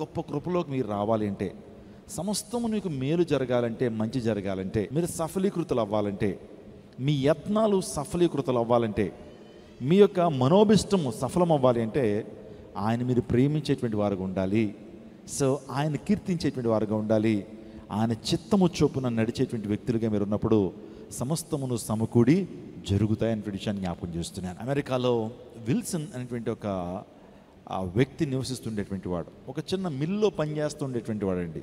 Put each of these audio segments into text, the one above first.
గొప్ప కృపలోకి మీరు రావాలి అంటే, సమస్తము మీకు మేలు జరగాలంటే, మంచి జరగాలంటే, మీరు సఫలీకృతులు అవ్వాలంటే, మీ యత్నాలు సఫలీకృతులు అవ్వాలంటే, మీ యొక్క మనోభిష్టము సఫలం అవ్వాలి అంటే ఆయన మీరు ప్రేమించేటువంటి వారుగా ఉండాలి. సో ఆయన కీర్తించేటువంటి వారుగా ఉండాలి. ఆయన చిత్తము చొప్పున నడిచేటువంటి వ్యక్తులుగా మీరు ఉన్నప్పుడు సమస్తమును సమకూడి జరుగుతాయనే విషయాన్ని జ్ఞాపకం చేస్తున్నాను. అమెరికాలో విల్సన్ అనేటువంటి ఒక వ్యక్తి నివసిస్తుండేటువంటి వాడు. ఒక చిన్న మిల్లో పనిచేస్తుండేటువంటి వాడు అండి.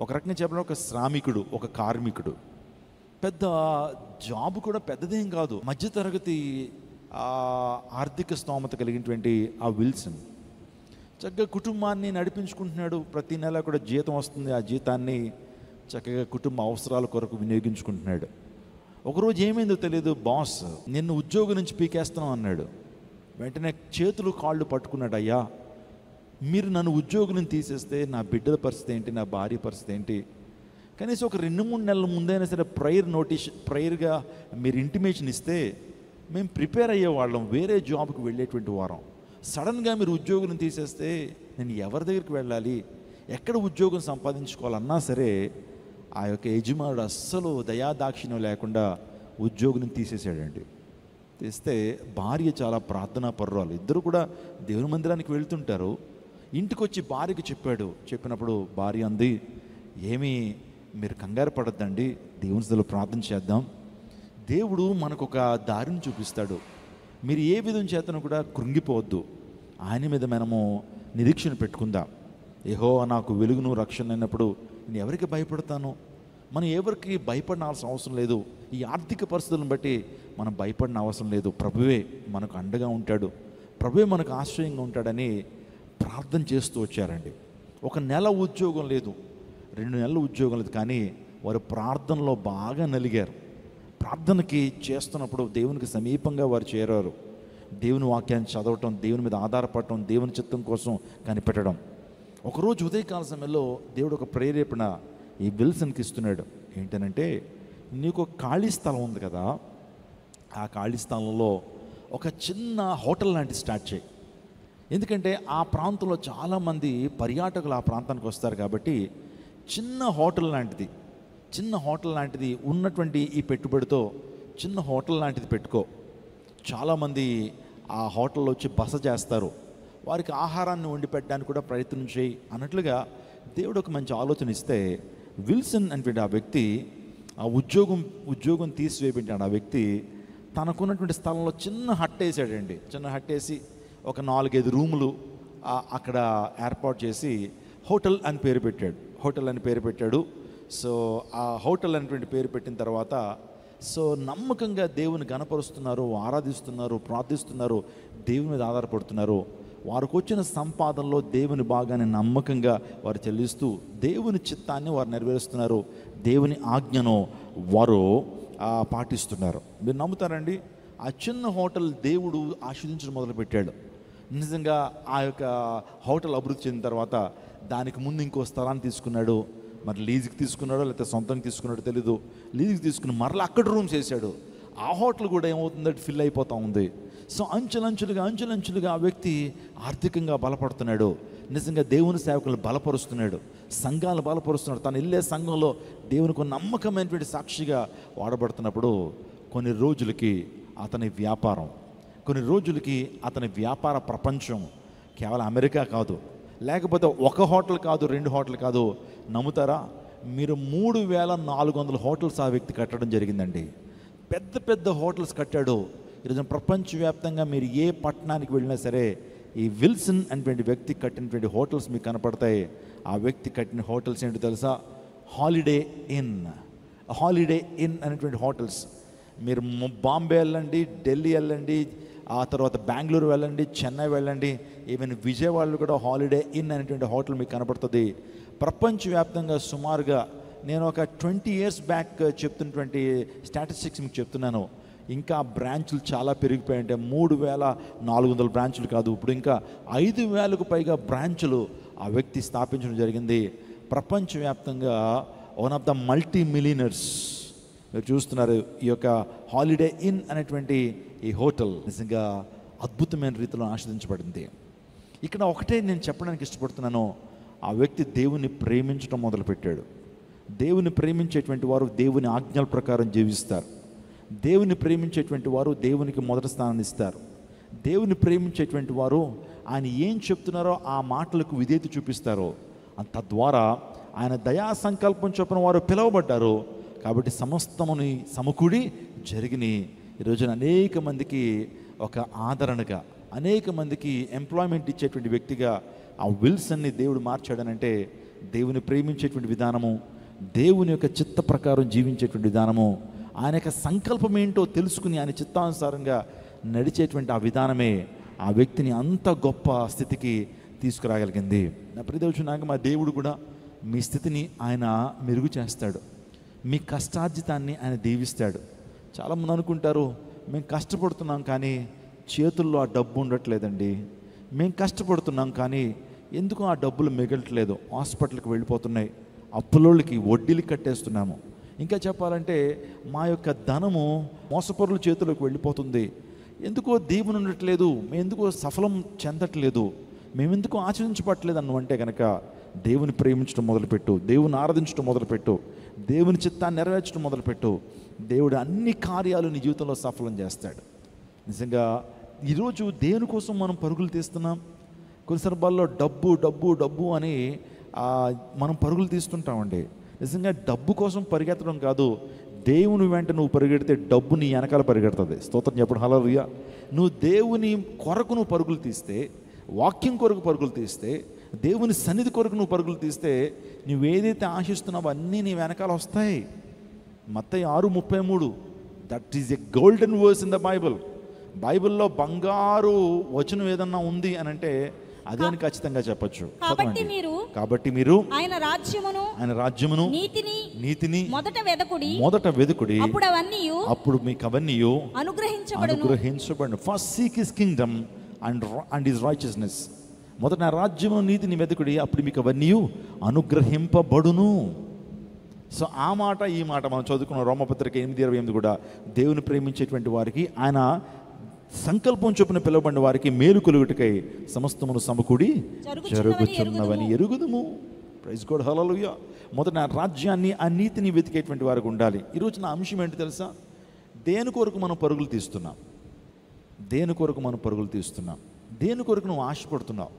ఒక రకంగా చెప్పడం ఒక శ్రామికుడు, ఒక కార్మికుడు. పెద్ద జాబ్ కూడా పెద్దదేం కాదు, మధ్యతరగతి ఆర్థిక స్తోమత కలిగినటువంటి ఆ విల్సన్ చక్కగా కుటుంబాన్ని నడిపించుకుంటున్నాడు. ప్రతి నెల కూడా జీతం వస్తుంది. ఆ జీతాన్ని చక్కగా కుటుంబ అవసరాల కొరకు వినియోగించుకుంటున్నాడు. ఒకరోజు ఏమైందో తెలియదు, బాస్ నిన్ను ఉద్యోగం నుంచి పీకేస్తున్నాం అన్నాడు. వెంటనే చేతులు కాళ్ళు పట్టుకున్నాడు. అయ్యా, మీరు నన్ను ఉద్యోగం నుంచి తీసేస్తే నా బిడ్డల పరిస్థితి ఏంటి, నా భార్య పరిస్థితి ఏంటి? కనీసం ఒక 2-3 నెలల ముందైనా సరే ప్రేయర్గా మీరు ఇంటిమేషన్ ఇస్తే మేము ప్రిపేర్ అయ్యేవాళ్ళం, వేరే జాబ్కి వెళ్ళేటువంటి వారం. సడన్గా మీరు ఉద్యోగం తీసేస్తే నేను ఎవరి దగ్గరికి వెళ్ళాలి, ఎక్కడ ఉద్యోగం సంపాదించుకోవాలన్నా సరే ఆ యొక్క యజమానుడు అస్సలు దయాదాక్షిణ్యం లేకుండా ఉద్యోగం తీసేసాడండి. తీస్తే భార్య చాలా ప్రార్థనా పరురాలు. ఇద్దరు కూడా దేవుని మందిరానికి వెళ్తుంటారు. ఇంటికి వచ్చి భార్యకి చెప్పినప్పుడు భార్య అంది, ఏమీ మీరు కంగారు పడద్దండి, దేవుని సన్నిధిలో ప్రార్థన చేద్దాం, దేవుడు మనకు ఒక దారిని చూపిస్తాడు, మీరు ఏ విధం చేతను కూడా కృంగిపోవద్దు, ఆయన మీద మనము నిరీక్షణ పెట్టుకుందాం. యెహోవా నాకు వెలుగును రక్షణ అయినప్పుడు నేను ఎవరికి భయపడతాను? మనం ఎవరికి భయపడాల్సిన అవసరం లేదు. ఈ ఆర్థిక పరిస్థితులను బట్టి మనం భయపడిన అవసరం లేదు. ప్రభువే మనకు అండగా ఉంటాడు, ప్రభువే మనకు ఆశ్రయంగా ఉంటాడని ప్రార్థన చేస్తూ వచ్చారండి. 1 నెల ఉద్యోగం లేదు, 2 నెలల ఉద్యోగం లేదు, కానీ వారు ప్రార్థనలో బాగా నలిగారు. ప్రార్థనకి చేస్తున్నప్పుడు దేవునికి సమీపంగా వారు చేరారు. దేవుని వాక్యాన్ని చదవటం, దేవుని మీద ఆధారపడటం, దేవుని చిత్తం కోసం కనిపెట్టడం. ఒకరోజు ఉదయకాల సమయంలో దేవుడు ఒక ప్రేరేపణ ఈ విల్సన్కి ఇస్తున్నాడు. ఏంటనంటే, నీకు ఖాళీ స్థలం ఉంది కదా, ఆ ఖాళీ స్థలంలో ఒక చిన్న హోటల్ లాంటిది స్టార్ట్ చేయి. ఎందుకంటే ఆ ప్రాంతంలో చాలామంది పర్యాటకులు ఆ ప్రాంతానికి వస్తారు కాబట్టి చిన్న హోటల్ లాంటిది ఉన్నటువంటి ఈ పెట్టుబడితో చిన్న హోటల్ లాంటిది పెట్టుకో. చాలామంది ఆ హోటల్లో వచ్చి బస చేస్తారు, వారికి ఆహారాన్ని వండి పెట్టడానికి కూడా ప్రయత్నం చేయి అన్నట్లుగా దేవుడు ఒక మంచి ఆలోచన ఇస్తే, విల్సన్ అనేటువంటి ఆ వ్యక్తి ఆ ఉద్యోగం తీసివేయబెట్టాడు. ఆ వ్యక్తి తనకున్నటువంటి స్థలంలో చిన్న హట్ వేసాడండి. చిన్న హట్ వేసి ఒక 4-5 రూములు అక్కడ ఏర్పాటు చేసి హోటల్ అని పేరు పెట్టాడు. సో ఆ హోటల్ అనేటువంటి పేరు పెట్టిన తర్వాత సో నమ్మకంగా దేవుని గణపరుస్తున్నారు, ఆరాధిస్తున్నారు, ప్రార్థిస్తున్నారు, దేవుని మీద ఆధారపడుతున్నారు. వారికి వచ్చిన సంపాదనలో దేవుని భాగాన్ని నమ్మకంగా వారు చెల్లిస్తూ దేవుని చిత్తాన్ని వారు నెరవేరుస్తున్నారు, దేవుని ఆజ్ఞను వారు పాటిస్తున్నారు. మీరు నమ్ముతారండి, ఆ చిన్న హోటల్ దేవుడు ఆశీర్వదించడం మొదలుపెట్టాడు. నిజంగా ఆ యొక్క హోటల్ అభివృద్ధి చెందిన తర్వాత దానికి ముందు ఇంకో స్థలాన్ని తీసుకున్నాడు. మరి లీజుకి తీసుకున్నాడో లేకపోతే సొంతంగా తీసుకున్నాడో తెలీదు. లీజుకి తీసుకుని మరలా అక్కడ రూమ్స్ వేసాడు. ఆ హోటల్ కూడా ఏమవుతుందంటే ఫిల్ అయిపోతూ ఉంది. సో అంచెలంచులుగా ఆ వ్యక్తి ఆర్థికంగా బలపడుతున్నాడు. నిజంగా దేవుని సేవకులను బలపరుస్తున్నాడు, సంఘాలను బలపరుస్తున్నాడు. తను వెళ్ళే సంఘంలో దేవునికి నమ్మకమైనటువంటి సాక్షిగా వాడబడుతున్నప్పుడు కొన్ని రోజులకి అతని వ్యాపార ప్రపంచం కేవలం అమెరికా కాదు, లేకపోతే ఒక హోటల్ కాదు, 2 హోటల్ కాదు. నమ్ముతారా, మీరు 3400 హోటల్స్ ఆ వ్యక్తి కట్టడం జరిగిందండి. పెద్ద హోటల్స్ కట్టాడు. ఈరోజు ప్రపంచవ్యాప్తంగా మీరు ఏ పట్టణానికి వెళ్ళినా సరే ఈ విల్సన్ అనేటువంటి వ్యక్తి కట్టినటువంటి హోటల్స్ మీకు కనపడతాయి. ఆ వ్యక్తి కట్టిన హోటల్స్ ఏంటో తెలుసా? హాలిడే ఇన్ అనేటువంటి హోటల్స్. మీరు బాంబే వెళ్ళండి, ఢిల్లీ వెళ్ళండి, ఆ తర్వాత బెంగళూరు వెళ్ళండి, చెన్నై వెళ్ళండి, ఈవెన్ విజయవాడలో కూడా హాలిడే ఇన్ అనేటువంటి హోటల్ మీకు కనపడుతుంది. ప్రపంచవ్యాప్తంగా సుమారుగా నేను ఒక 20 years బ్యాక్ చెప్తున్నటువంటి స్టాటిస్టిక్స్ మీకు చెప్తున్నాను. ఇంకా బ్రాంచులు చాలా పెరిగిపోయాయంటే 3400 బ్రాంచులు కాదు, ఇప్పుడు ఇంకా 5000కు పైగా బ్రాంచులు ఆ వ్యక్తి స్థాపించడం జరిగింది. ప్రపంచవ్యాప్తంగా one of the multi millionaires. మీరు చూస్తున్నారు ఈ యొక్క హాలిడే ఇన్ అనేటువంటి ఈ హోటల్ నిజంగా అద్భుతమైన రీతిలో ఆస్వాదించబడింది. ఇక్కడ ఒకటే నేను చెప్పడానికి ఇష్టపడుతున్నాను, ఆ వ్యక్తి దేవుని ప్రేమించడం మొదలుపెట్టాడు. దేవుని ప్రేమించేటువంటి వారు దేవుని ఆజ్ఞల ప్రకారం జీవిస్తారు. దేవుని ప్రేమించేటువంటి వారు దేవునికి మొదటి స్థానాన్ని ఇస్తారు. దేవుని ప్రేమించేటువంటి వారు ఆయన ఏం చెప్తున్నారో ఆ మాటలకు విధేయత చూపిస్తారో తద్వారా ఆయన దయా సంకల్పం చొప్పున వారు పిలువబడ్డారు. కాబట్టి సమస్తముని సమకూడి జరిగినాయి. ఈరోజున అనేక మందికి ఒక ఆదరణగా, అనేక మందికి ఎంప్లాయ్మెంట్ ఇచ్చేటువంటి వ్యక్తిగా ఆ విల్సన్ని దేవుడు మార్చాడనంటే దేవుని ప్రేమించేటువంటి విధానము, దేవుని యొక్క చిత్త ప్రకారం జీవించేటువంటి విధానము, ఆయన యొక్క సంకల్పం ఏంటో తెలుసుకుని ఆయన చిత్తానుసారంగా నడిచేటువంటి ఆ విధానమే ఆ వ్యక్తిని అంత గొప్ప స్థితికి తీసుకురాగలిగింది. నా ప్రియదేవుచున్నాక మా దేవుడు కూడా మీ స్థితిని ఆయన మెరుగు చేస్తాడు. మీ కష్టార్జితాన్ని ఆయన దీవిస్తాడు. చాలామంది అనుకుంటారు, మేము కష్టపడుతున్నాం కానీ చేతుల్లో ఆ డబ్బు ఉండట్లేదండి, మేము కష్టపడుతున్నాం కానీ ఎందుకు ఆ డబ్బులు మిగలట్లేదు, హాస్పిటల్కి వెళ్ళిపోతున్నాయి, అప్పులోళ్ళకి వడ్డీలు కట్టేస్తున్నాము, ఇంకా చెప్పాలంటే మా యొక్క ధనము మోసపరుల చేతులకు వెళ్ళిపోతుంది, ఎందుకో దేవుని ఉండట్లేదు, మేము ఎందుకో సఫలం చెందట్లేదు, మేమెందుకు ఆచరించబట్టలేదు అన్నంటే కనుక దేవుని ప్రేమించడం మొదలుపెట్టు, దేవుని ఆరాధించడం మొదలుపెట్టు, దేవుని చిత్తాన్ని నెరవేర్చడం మొదలుపెట్టు. దేవుడు అన్ని కార్యాలు నీ జీవితంలో సఫలం చేస్తాడు. నిజంగా ఈరోజు దేవుని కోసం మనం పరుగులు తీస్తున్నాం. కొన్ని సందర్భాల్లో డబ్బు డబ్బు డబ్బు అని మనం పరుగులు తీస్తుంటామండి. నిజంగా డబ్బు కోసం పరిగెత్తడం కాదు, దేవుని వెంట నువ్వు పరిగెడితే డబ్బు నీ వెనకాల పరిగెడుతుంది. స్తోత్రం చెప్పడం హల్లెలూయా. నువ్వు దేవుని కొరకు నువ్వు పరుగులు తీస్తే, వాక్యం కొరకు పరుగులు తీస్తే, దేవుని సన్నిధి కొరకు నువ్వు పరుగులు తీస్తే, నువ్వేదైతే ఆశిస్తున్నావో అన్నీ నీ వెనకాల వస్తాయి. Mattayi 6:33 that is a golden verse in the Bible. బైబిల్లో బంగారు వచనం ఏదన్నా ఉంది అని అంటే అదే అని ఖచ్చితంగా చెప్పచ్చు. కాబట్టి మీరు ఆయన రాజ్యమును నీతిని మొదట వెదుకుడి, అప్పుడు మీకు అవన్నీ అనుగ్రహించబడును. First seek his kingdom and his righteousness. మొదట నా రాజ్యము నీతిని వెతుకుడి, అప్పుడు మీకు అవన్నీ అనుగ్రహింపబడును. సో ఆ మాట ఈ మాట మనం చదువుకున్న రోమపత్రిక 8:28 కూడా దేవుని ప్రేమించేటువంటి వారికి ఆయన సంకల్పం చొప్పున పిలువబడిన వారికి మేలు కలుగుటకై సమస్తమును సమకూడి జరుగుచున్నవని ఎరుగుదుము. ప్రైజ్ గాడ్ హల్లెలూయా. మొదట నా రాజ్యాన్ని ఆ నీతిని వెతికేటువంటి వారికి ఉండాలి. ఈరోజు నా అంశం ఏంటి తెలుసా? దేని కొరకు మనం పరుగులు తీస్తున్నాం? దేని కొరకు మనం పరుగులు తీస్తున్నాం? దేని కొరకు నువ్వు ఆశపడుతున్నావు?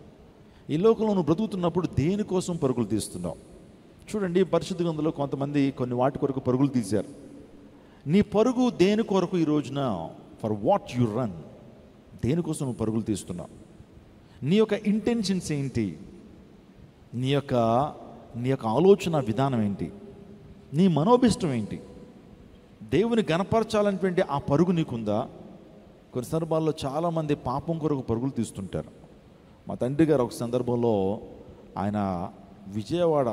ఈ లోకంలో నువ్వు బ్రతుకుతున్నప్పుడు దేనికోసం పరుగులు తీస్తున్నావు? చూడండి, పరిశుద్ధ గ్రంథంలో కొంతమంది కొన్ని వాటి కొరకు పరుగులు తీశారు. నీ పరుగు దేని కొరకు ఈ రోజున? For what you run. దేనికోసం నువ్వు పరుగులు తీస్తున్నావు? నీ యొక్క ఇంటెన్షన్స్ ఏంటి? నీ యొక్క ఆలోచన విధానం ఏంటి? నీ మనోభిష్టం ఏంటి? దేవుని గణపరచాలనేటువంటి ఆ పరుగు నీకుందా? కొన్ని సందర్భాల్లో చాలామంది పాపం కొరకు పరుగులు తీస్తుంటారు. మా తండ్రి గారు ఒక సందర్భంలో ఆయన విజయవాడ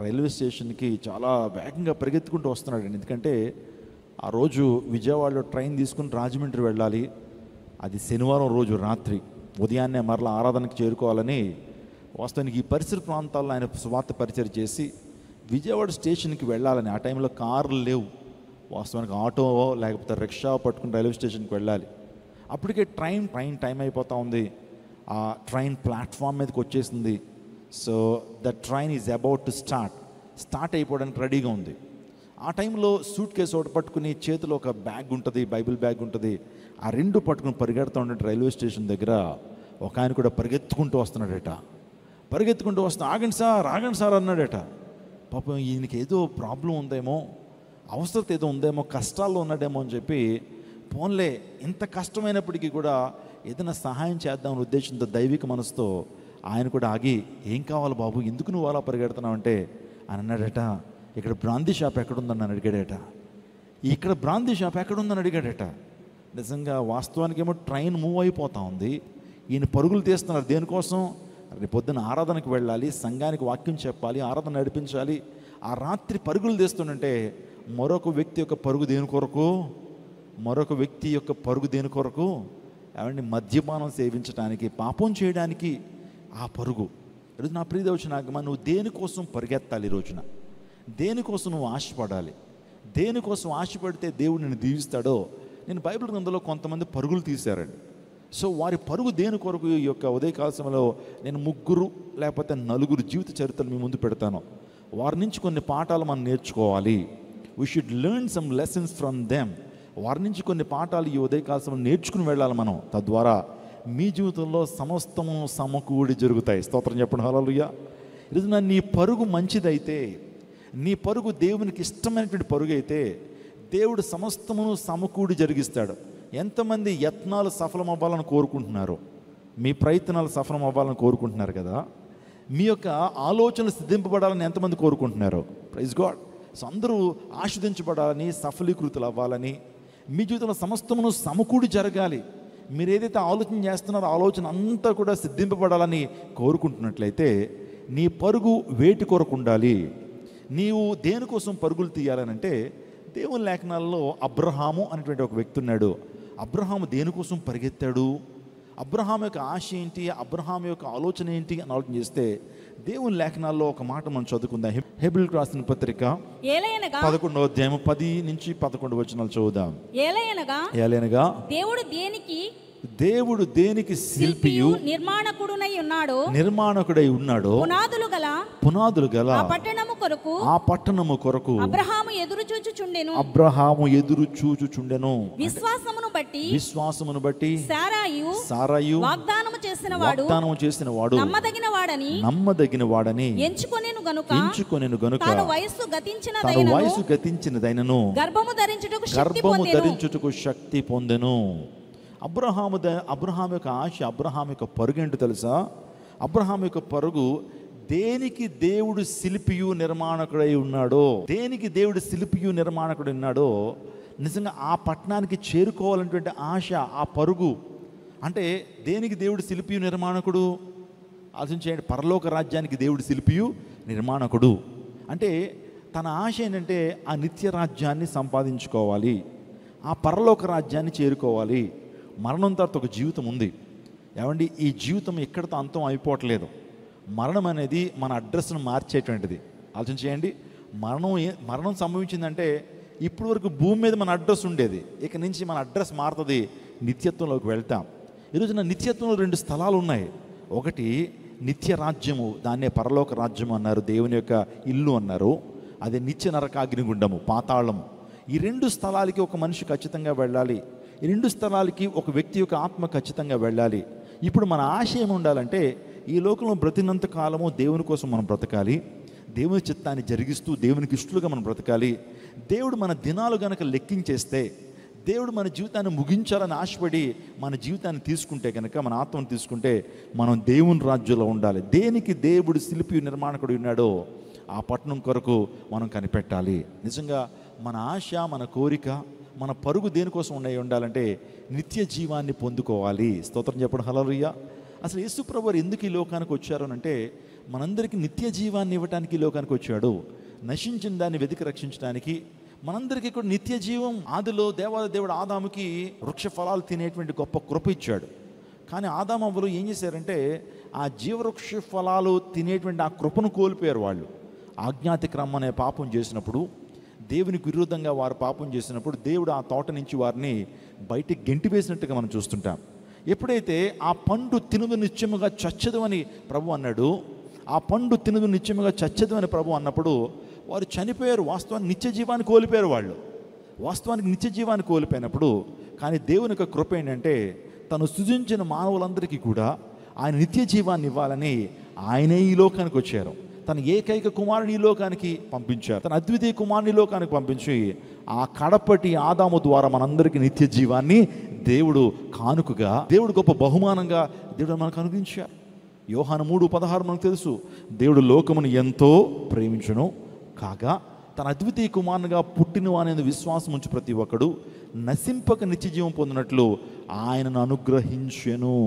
రైల్వే స్టేషన్కి చాలా వేగంగా పరిగెత్తుకుంటూ వస్తున్నాడు. ఎందుకంటే ఆ రోజు విజయవాడలో ట్రైన్ తీసుకుని రాజమండ్రి వెళ్ళాలి. అది శనివారం రోజు రాత్రి, ఉదయాన్నే మరలా ఆరాధనకి చేరుకోవాలని వాస్తవానికి ఈ పరిసర ప్రాంతాల్లో ఆయన స్వార్థ పరిచయం చేసి విజయవాడ స్టేషన్కి వెళ్ళాలని. ఆ టైంలో కార్లు లేవు, వాస్తవానికి ఆటో లేకపోతే రిక్షా పట్టుకుని రైల్వే స్టేషన్కి వెళ్ళాలి. అప్పటికే ట్రైన్ టైం అయిపోతూ ఉంది. ఆ ట్రైన్ ప్లాట్ఫామ్ మీదకి వచ్చేసింది. So the train is about to start అయిపోవడానికి రెడీగా ఉంది. ఆ టైంలో సూట్ కేసు ఒకటి పట్టుకుని చేతిలో ఒక బ్యాగ్ ఉంటుంది, బైబిల్ బ్యాగ్ ఉంటుంది. ఆ రెండు పట్టుకుని పరిగెడుతూ ఉండే రైల్వే స్టేషన్ దగ్గర ఒక ఆయన కూడా పరిగెత్తుకుంటూ వస్తున్నాడట. పరిగెత్తుకుంటూ ఆగండి సార్ అన్నాడట. పాపం ఈయనకి ఏదో ప్రాబ్లం ఉందేమో, అవసరత ఏదో ఉందేమో, కష్టాల్లో ఉన్నాడేమో అని చెప్పి పోన్లే ఇంత కష్టమైనప్పటికీ కూడా ఏదైనా సహాయం చేద్దామనే ఉద్దేశంతో దైవిక మనసుతో ఆయన కూడా ఆగి, ఏం కావాలి బాబు, ఎందుకు నువ్వు అలా పరిగెడుతున్నావు అంటే ఆయన అన్నాడట, ఇక్కడ బ్రాందీ షాప్ ఎక్కడుందని అడిగాడట. ఇక్కడ బ్రాందీ షాప్ ఎక్కడుందని అడిగాడట. నిజంగా వాస్తవానికి ఏమో ట్రైన్ మూవ్ అయిపోతూ ఉంది, ఈయన పరుగులు తీస్తున్నారు. దేనికోసం? రేపు పొద్దున్న ఆరాధనకు వెళ్ళాలి, సంఘానికి వాక్యం చెప్పాలి, ఆరాధన నడిపించాలి. ఆ రాత్రి పరుగులు తీస్తుంటే మరొక వ్యక్తి యొక్క పరుగు దేని కొరకు? ఏమండి, మద్యపానం సేవించడానికి, పాపం చేయడానికి ఆ పరుగు. ఈరోజు నా ప్రియదేవుచున్నాగమా, నువ్వు దేనికోసం పరిగెత్తాలి? ఈ రోజున దేనికోసం నువ్వు ఆశపడాలి? దేనికోసం ఆశపడితే దేవుడు నిన్ను దీవిస్తాడో? నేను బైబిల్ గ్రంథంలో కొంతమంది పరుగులు తీశారండి. సో వారి పరుగు దేని కొరకు ఈ యొక్క ఉదయకాల సమయంలో నేను 3 లేకపోతే 4 జీవిత చరిత్రలు మీ ముందు పెడతాను. వారి నుంచి కొన్ని పాఠాలు మనం నేర్చుకోవాలి. We should learn some lessons from them. వారి నుంచి కొన్ని పాఠాలు ఈ ఉదయకాల సమయంలో నేర్చుకుని వెళ్ళాలి మనం. తద్వారా మీ జీవితంలో సమస్తము సమకూడి జరుగుతాయి. స్తోత్రం చెప్పండి, హల్లెలూయా. ఈరోజు నీ పరుగు మంచిదైతే, నీ పరుగు దేవునికి ఇష్టమైనటువంటి పరుగు అయితే దేవుడు సమస్తమును సమకూడి జరిగిస్తాడు. ఎంతమంది యత్నాలు సఫలం అవ్వాలని కోరుకుంటున్నారు? మీ ప్రయత్నాలు సఫలం అవ్వాలని కోరుకుంటున్నారు కదా. మీ యొక్క ఆలోచనలు సిద్ధింపబడాలని ఎంతమంది కోరుకుంటున్నారు? Praise God. సో అందరూ ఆశీర్వదించబడాలని, సఫలీకృతులు అవ్వాలని, మీ జీవితంలో సమస్తమును సమకూడి జరగాలి. మీరు ఏదైతే ఆలోచన చేస్తున్నారో ఆలోచన అంతా కూడా సిద్ధింపబడాలని కోరుకుంటున్నట్లయితే నీ పరుగు వేటి కొరకు ఉండాలి? నీవు దేనికోసం పరుగులు తీయాలనంటే, దేవుని లేఖనాల్లో అబ్రహాము అనేటువంటి ఒక వ్యక్తి ఉన్నాడు. అబ్రహాము దేనికోసం పరిగెత్తాడు? అబ్రహాం యొక్క ఆశ ఏంటి? అబ్రహాం యొక్క ఆలోచన ఏంటి అని ఆలోచన చేస్తే దేవుని లేఖనాల్లో ఒక మాట మనం చదువుకుందాం. హెబ్రీయులకు రాసిన పత్రిక 11వ అధ్యాయం 10 నుంచి 11 వచనాలు చదువుదాం. ఏలయనగా దేవుడు దేనికి శిల్పియు నిర్మాణకుడై ఉన్నాడో పునాదులు గల ఆ పట్టణము కొరకు అబ్రహాము ఎదురు చూచుచుండెను. విశ్వాసమును బట్టి సారాయు వాగ్దానము చేసిన వాడు నమ్మదగిన వాడని ఎంచుకొనెను గనుక తన వయసు గతించినదైనను గర్భము ధరించుటకు శక్తి పొందెను. అబ్రహాం యొక్క ఆశ, అబ్రహాం యొక్క పరుగు ఏంటో తెలుసా? అబ్రహాం యొక్క పరుగు దేనికి దేవుడు శిల్పియు నిర్మాణకుడై ఉన్నాడో, దేనికి దేవుడు శిల్పియు నిర్మాణకుడు ఉన్నాడో నిజంగా ఆ పట్టణానికి చేరుకోవాలనేటువంటి ఆశ, ఆ పరుగు. అంటే దేనికి దేవుడు శిల్పియు నిర్మాణకుడు? ఆలోచించేయండి. పరలోక రాజ్యానికి దేవుడు శిల్పియు నిర్మాణకుడు. అంటే తన ఆశ ఏంటంటే ఆ నిత్య రాజ్యాన్ని సంపాదించుకోవాలి, ఆ పరలోక రాజ్యాన్ని చేరుకోవాలి. మరణం తర్వాత ఒక జీవితం ఉంది. ఏమండి, ఈ జీవితం ఎక్కడితో అంతం అయిపోవట్లేదు. మరణం అనేది మన అడ్రస్ను మార్చేటువంటిది. ఆలోచన చేయండి. మరణం సంభవించిందంటే ఇప్పటి వరకు భూమి మీద మన అడ్రస్ ఉండేది, ఇక నుంచి మన అడ్రస్ మారుతుంది, నిత్యత్వంలోకి వెళ్తాం. ఈరోజు నా నిత్యత్వంలో 2 స్థలాలు ఉన్నాయి. ఒకటి నిత్య రాజ్యము, దాన్నే పరలోక రాజ్యము అన్నారు, దేవుని యొక్క ఇల్లు అన్నారు. అదే నిత్య నరకాగ్నిగుండము, పాతాళము. ఈ 2 స్థలాలకి ఒక మనిషి ఖచ్చితంగా వెళ్ళాలి. ఈ 2 స్థలాలకి ఒక వ్యక్తి యొక్క ఆత్మ ఖచ్చితంగా వెళ్ళాలి. ఇప్పుడు మన ఆశ ఏమి ఉండాలంటే, ఈ లోకంలో బ్రతినంత కాలము దేవుని కోసం మనం బ్రతకాలి, దేవుని చిత్తాన్ని జరిగిస్తూ దేవునికి ఇష్టలుగా మనం బ్రతకాలి. దేవుడు మన దినాలు గనక లెక్కించేస్తే, దేవుడు మన జీవితాన్ని ముగించాలని ఆశపడి మన జీవితాన్ని తీసుకుంటే కనుక, మన ఆత్మను తీసుకుంటే మనం దేవుని రాజ్యంలో ఉండాలి. దేనికి దేవుడు శిల్పి నిర్మాణకుడు ఉన్నాడో ఆ పట్టణం కొరకు మనం కనిపెట్టాలి. నిజంగా మన ఆశ, మన కోరిక, మన పరుగు దేనికోసం ఉండాలంటే నిత్య జీవాన్ని పొందుకోవాలి. స్తోత్రం చెప్పడం, హల్లెలూయా. అసలు యేసు ప్రభువు ఎందుకు ఈ లోకానికి వచ్చారు అంటే, మనందరికీ నిత్య జీవాన్ని ఇవ్వడానికి ఈ లోకానికి వచ్చాడు. నశించిన దాన్ని వెతికి రక్షించడానికి. మనందరికీ కూడా నిత్య జీవం. ఆదిలో దేవుడు ఆదాముకి వృక్ష ఫలాలు తినేటువంటి గొప్ప కృప ఇచ్చాడు. కానీ ఆదాము అవ్వలు ఏం చేశారంటే, ఆ జీవవృక్ష ఫలాలు తినేటువంటి ఆ కృపను కోల్పోయారు. వాళ్ళు ఆజ్ఞాతిక్రమం అనే పాపం చేసినప్పుడు, దేవునికి విరుద్ధంగా వారు పాపం చేసినప్పుడు దేవుడు ఆ తోట నుంచి వారిని బయటికి గెంటివేసినట్టుగా మనం చూస్తుంటాం. ఎప్పుడైతే ఆ పండు తినుదు నిత్యముగా చచ్చదు అని ప్రభు అన్నాడు, ఆ పండు తినుదు నిత్యముగా చచ్చదు అని ప్రభు అన్నప్పుడు వారు చనిపోయారు. వాస్తవానికి నిత్య జీవాన్ని కోల్పోయారు. వాళ్ళు వాస్తవానికి నిత్య జీవాన్ని కోల్పోయినప్పుడు, కానీ దేవుని యొక్క కృప ఏంటంటే, తను సృజించిన మానవులందరికీ కూడా ఆయన నిత్య జీవాన్ని ఇవ్వాలని ఆయనే ఈ లోకానికి వచ్చారు. తన ఏకైక కుమారుని ఈ లోకానికి పంపించారు. తన అద్వితీయ కుమారుని లోకానికి పంపించి ఆ కడపటి ఆదాము ద్వారా మనందరికీ నిత్య జీవాన్ని దేవుడు కానుకగా, దేవుడు గొప్ప బహుమానంగా దేవుడు మనకు అనుగ్రహించారు. యోహాను 3:16 మనకు తెలుసు, దేవుడు లోకమును ఎంతో ప్రేమించును కాగా తన అద్వితీయ కుమారునిగా పుట్టిన అనేది విశ్వాసం ఉంచి ప్రతి ఒక్కడు నశింపక నిత్య జీవం పొందినట్లు ఆయనను అనుగ్రహించెను.